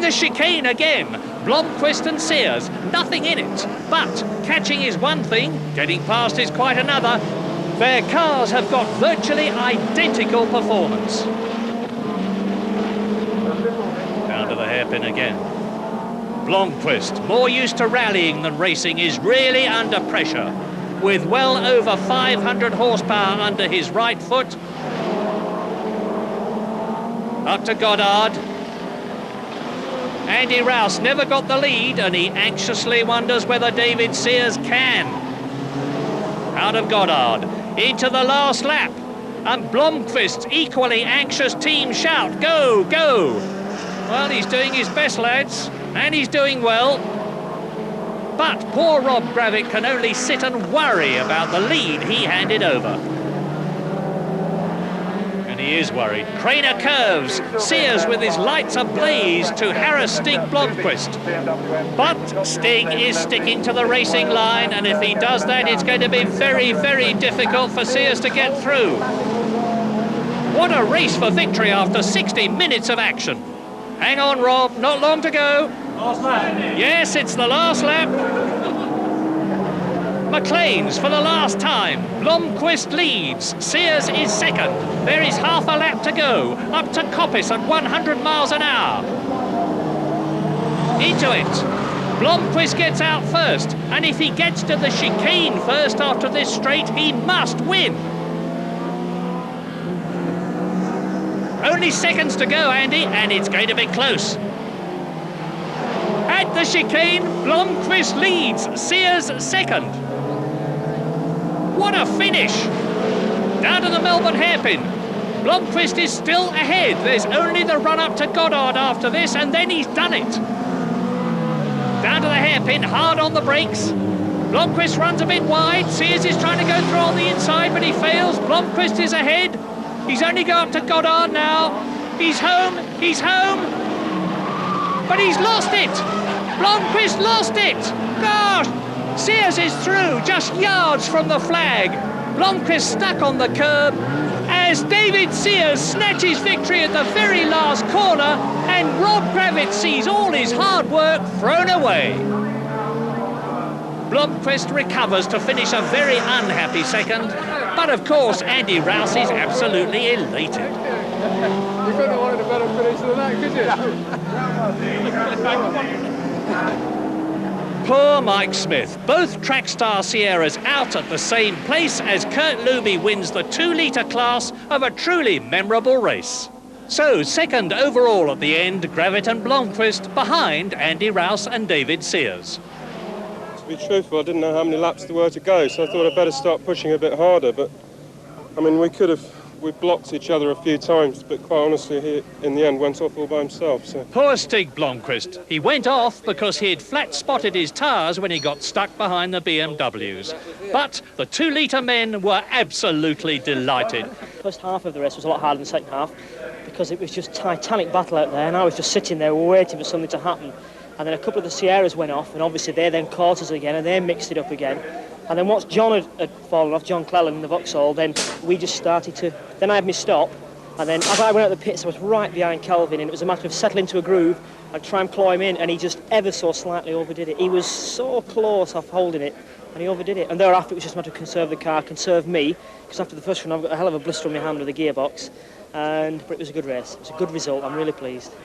the chicane again. Blomqvist and Sears, nothing in it. But catching is one thing, getting past is quite another. Their cars have got virtually identical performance. Down to the hairpin again. Blomqvist, more used to rallying than racing, is really under pressure. With well over 500 horsepower under his right foot. Up to Goddard. Andy Rouse never got the lead, and he anxiously wonders whether David Sears can. Out of Goddard, into the last lap. And Blomqvist's equally anxious team shout, go, go. Well, he's doing his best, lads, and he's doing well. But poor Rob Gravitt can only sit and worry about the lead he handed over. And he is worried. Craner curves, Sears with his lights ablaze to harass Stig Blomqvist. But Stig is sticking to the racing line, and if he does that, it's going to be very, very difficult for Sears to get through. What a race for victory after 60 minutes of action. Hang on, Rob, not long to go. Last lap. Yes, it's the last lap. McLean's for the last time. Blomqvist leads. Sears is second. There is half a lap to go. Up to Coppice at 100 miles an hour. Into it. Blomqvist gets out first. And if he gets to the chicane first after this straight, he must win. Only seconds to go, Andy, and it's going to be close. At the chicane, Blomqvist leads. Sears second. What a finish! Down to the Melbourne hairpin. Blomqvist is still ahead. There's only the run-up to Goddard after this, and then he's done it. Down to the hairpin, hard on the brakes. Blomqvist runs a bit wide. Sears is trying to go through on the inside, but he fails. Blomqvist is ahead. He's only go up to Goddard now. He's home. He's home. But he's lost it. Blomqvist lost it. Gosh! Sears is through, just yards from the flag. Blomqvist stuck on the curb as David Sears snatches victory at the very last corner, and Rob Gravitt sees all his hard work thrown away. Blomqvist recovers to finish a very unhappy second, but of course Andy Rouse is absolutely elated. You couldn't have wanted a better finish than that, could you? Poor Mike Smith. Both Trackstar Sierras out at the same place as Kurt Luby wins the 2-litre class of a truly memorable race. So, second overall at the end, Gravitt and Blomqvist behind Andy Rouse and David Sears. To be truthful, I didn't know how many laps there were to go, so I thought I'd better start pushing a bit harder, but I mean, we blocked each other a few times, but quite honestly, he, in the end, went off all by himself. So. Poor Stig Blomqvist. He went off because he'd flat-spotted his tyres when he got stuck behind the BMWs. But the 2-litre men were absolutely delighted. First half of the race was a lot harder than the second half because it was just titanic battle out there, and I was just sitting there waiting for something to happen. And then a couple of the Sierras went off, and obviously they then caught us again, and they mixed it up again. And then once John had fallen off, John Cleland in the Vauxhall, then we just started to... Then I had my stop, and then as I went out the pits, I was right behind Kelvin, and it was a matter of settling into a groove and try and claw him in, and he just ever so slightly overdid it. He was so close off holding it, and he overdid it. And thereafter, it was just a matter of conserve the car, conserve me, because after the first one, I've got a hell of a blister on my hand with the gearbox, but it was a good race. It was a good result. I'm really pleased.